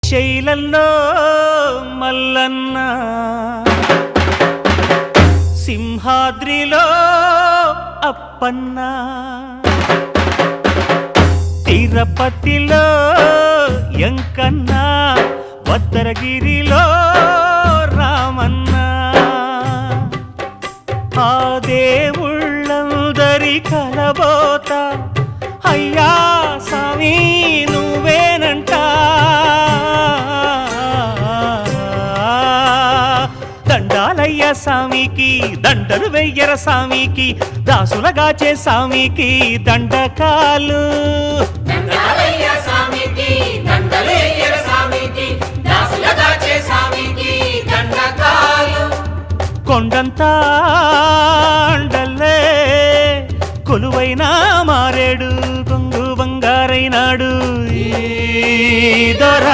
శ్రీశైలంలో మల్లన్న, సింహాద్రిలో అప్పన్న, తిరుపతిలో ఎంకన్న, భద్రగిరిలో రామన్న. ఆ దేవుళ్ళందరి కలబోత అయ్యా స్వామి నువ్వేనంట. దండాలయ్య స్వామికి దండలు వెయ్యర స్వామికి, దాసులగాచే స్వామికి దండకాలు. కొండంతా అండల్లే కొలువైనా మారేడు, కొంగు బంగారైనాడు ఈ దొర.